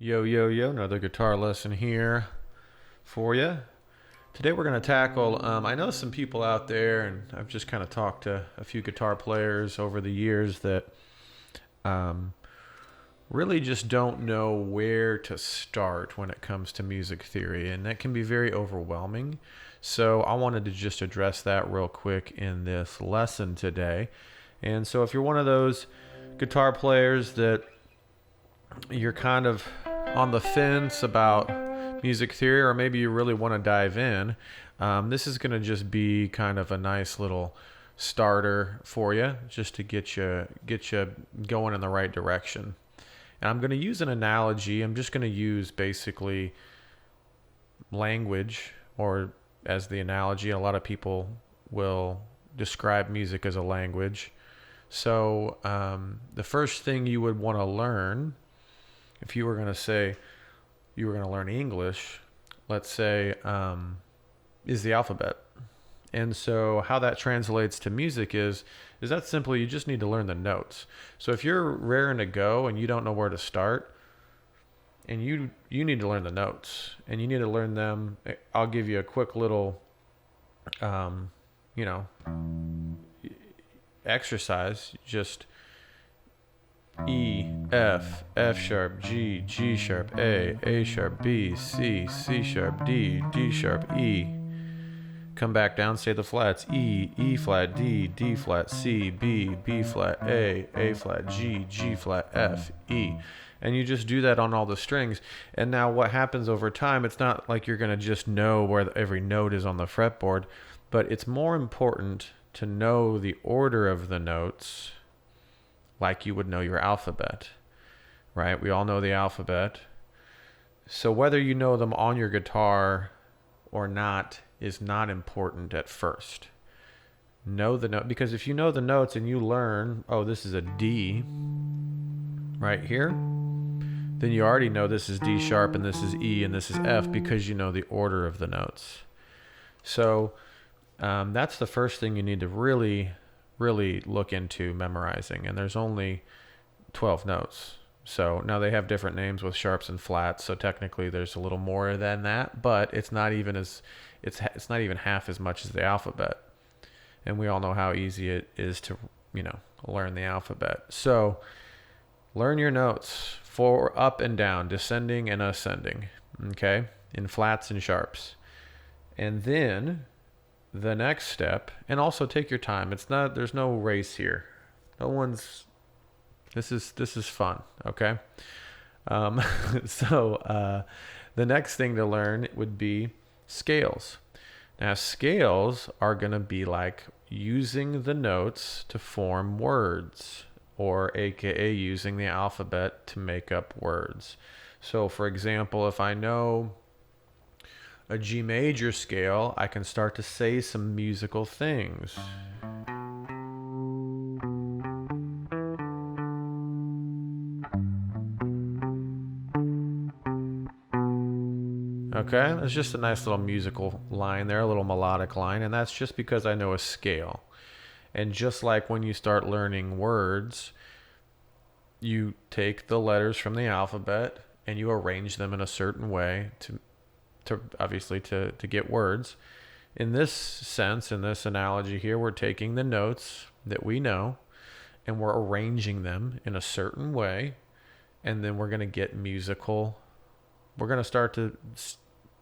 Yo, yo, yo, another guitar lesson here for you. Today we're going to tackle, I know some people out there, and I've just kind of talked to a few guitar players over the years that um, really just don't know where to start when it comes to music theory, and that can be very overwhelming. So I wanted to just address that real quick in this lesson today. And so if you're one of those guitar players that you're kind of on the fence about music theory, or maybe you really want to dive in, this is going to just be kind of a nice little starter for you, just to get you going in the right direction. And I'm going to use an analogy. I'm just going to use basically language, or as the analogy. A lot of people will describe music as a language. So the first thing you would want to learn, if you were going to say you were going to learn English, let's say, is the alphabet. And so how that translates to music is that simply you just need to learn the notes. So if you're raring to go and you don't know where to start, and you need to learn the notes, and you need to learn them. I'll give you a quick little, exercise. Just E, F, F sharp, G, G sharp, A sharp, B, C, C sharp, D, D sharp, E. Come back down, say the flats. E, E flat, D, D flat, C, B, B flat, A flat, G, G flat, F, E. And you just do that on all the strings. And now what happens over time, it's not like you're going to just know where every note is on the fretboard, but it's more important to know the order of the notes like you would know your alphabet, right? We all know the alphabet. So whether you know them on your guitar or not is not important at first. Know the note, because if you know the notes and you learn, oh, this is a D right here, then you already know this is D sharp and this is E and this is F, because you know the order of the notes. So that's the first thing you need to really look into memorizing. And there's only 12 notes. So now they have different names with sharps and flats, so technically there's a little more than that, but it's not even half as much as the alphabet. And we all know how easy it is to, learn the alphabet. So learn your notes for up and down, descending and ascending, okay, in flats and sharps. And then the next step, and also take your time. There's no race here. This is fun, okay? So the next thing to learn would be scales. Now, scales are going to be like using the notes to form words, or AKA using the alphabet to make up words. So, for example, if I know a G major scale, I can start to say some musical things. Okay, that's just a nice little musical line there, a little melodic line, and that's just because I know a scale. And just like when you start learning words, you take the letters from the alphabet and you arrange them in a certain way to obviously to get words. In this sense, in this analogy here, we're taking the notes that we know and we're arranging them in a certain way, and then we're going to get musical. We're going to start to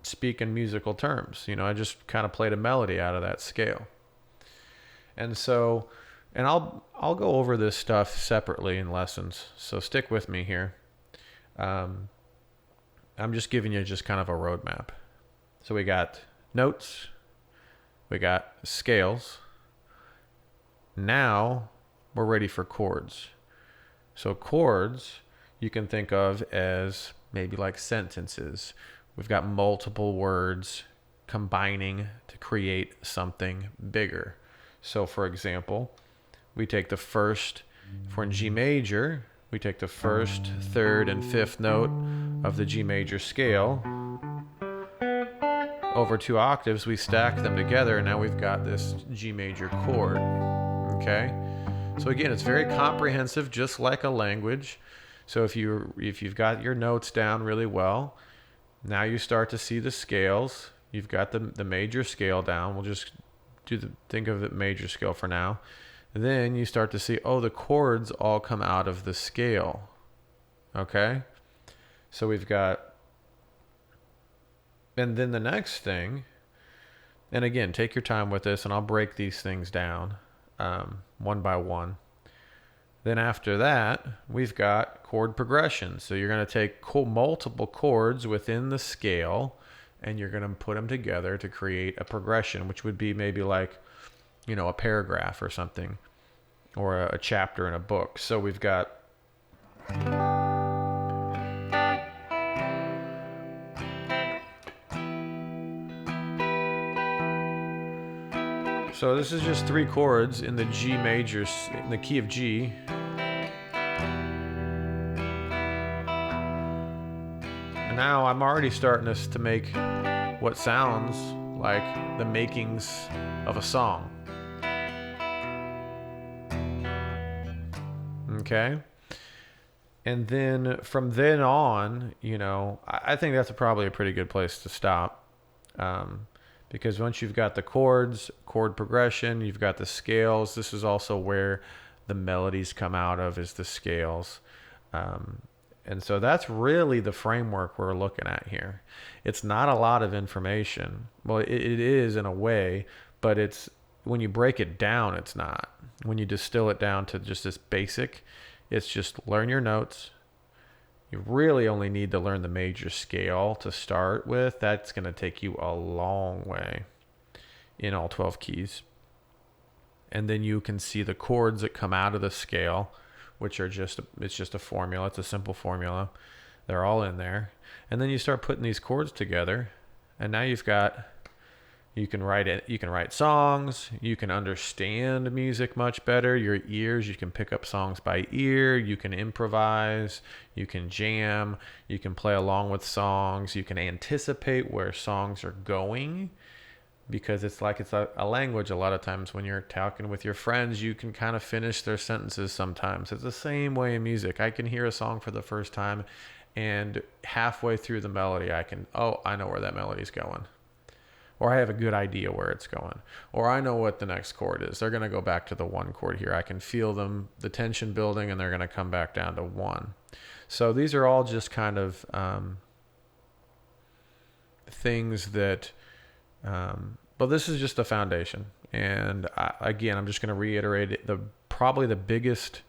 speak in musical terms. I just kind of played a melody out of that scale. And so, and I'll go over this stuff separately in lessons, so stick with me here. I'm just giving you just kind of a roadmap. So we got notes, we got scales. Now we're ready for chords. So chords you can think of as maybe like sentences. We've got multiple words combining to create something bigger. So for example, we take the first, if we're in G major, we take the first, third, and fifth note of the G major scale. Over 2 octaves, we stack them together, and now we've got this G major chord. Okay? So again, it's very comprehensive, just like a language. So if you've got your notes down really well, now you start to see the scales. You've got the major scale down. We'll just think of it major scale for now. Then you start to see, oh, the chords all come out of the scale. Okay? So we've got, and then the next thing, and again, take your time with this, and I'll break these things down one by one. Then after that, we've got chord progression. So you're going to take multiple chords within the scale, and you're going to put them together to create a progression, which would be maybe like, a paragraph or something, or a chapter in a book. So we've got so this is just 3 chords in the G major, in the key of G. And now I'm already starting to make what sounds like the makings of a song. Okay? And then from then on, I think that's probably a pretty good place to stop. Because once you've got the chords, chord progression, you've got the scales. This is also where the melodies come out of, is the scales. And so that's really the framework we're looking at here. It's not a lot of information. Well, it is in a way, but it's, when you break it down, it's not. When you distill it down to just this basic, it's just learn your notes. You really only need to learn the major scale to start with. That's going to take you a long way in all 12 keys. And then you can see the chords that come out of the scale, which are it's just a formula. It's a simple formula. They're all in there. And then you start putting these chords together, and now you can write songs, you can understand music much better. Your ears, you can pick up songs by ear, you can improvise, you can jam, you can play along with songs, you can anticipate where songs are going, because it's a language. A lot of times when you're talking with your friends, you can kind of finish their sentences sometimes. It's the same way in music. I can hear a song for the first time, and halfway through the melody, I know where that melody's going. Or I have a good idea where it's going. Or I know what the next chord is. They're going to go back to the 1 chord here. I can feel the tension building, and they're going to come back down to 1. So these are all just kind of things that, but this is just the foundation. And again, I'm just going to reiterate it. Probably the biggest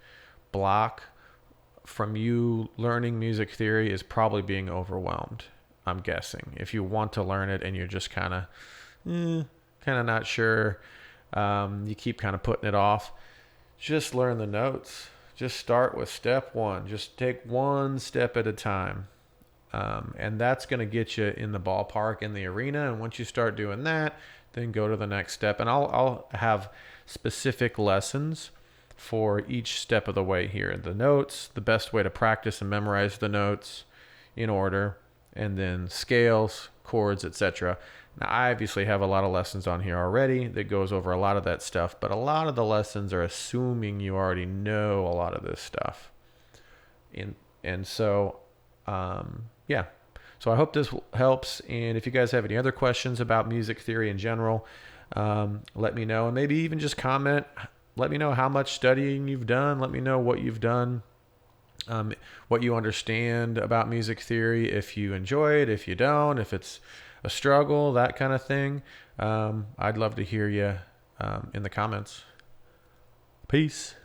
block from you learning music theory is probably being overwhelmed. I'm guessing if you want to learn it and you're just kind of not sure, you keep kind of putting it off, just learn the notes. Just start with step 1. Just take 1 step at a time, and that's going to get you in the ballpark, in the arena. And once you start doing that, then go to the next step. And I'll have specific lessons for each step of the way here. The notes, the best way to practice and memorize the notes in order, and then scales, chords, etc. Now, I obviously have a lot of lessons on here already that goes over a lot of that stuff, but a lot of the lessons are assuming you already know a lot of this stuff. And so, yeah. So I hope this helps. And if you guys have any other questions about music theory in general, let me know. And maybe even just comment. Let me know how much studying you've done. Let me know what you've done. What you understand about music theory, if you enjoy it, if you don't, if it's a struggle, that kind of thing. I'd love to hear you in the comments. Peace.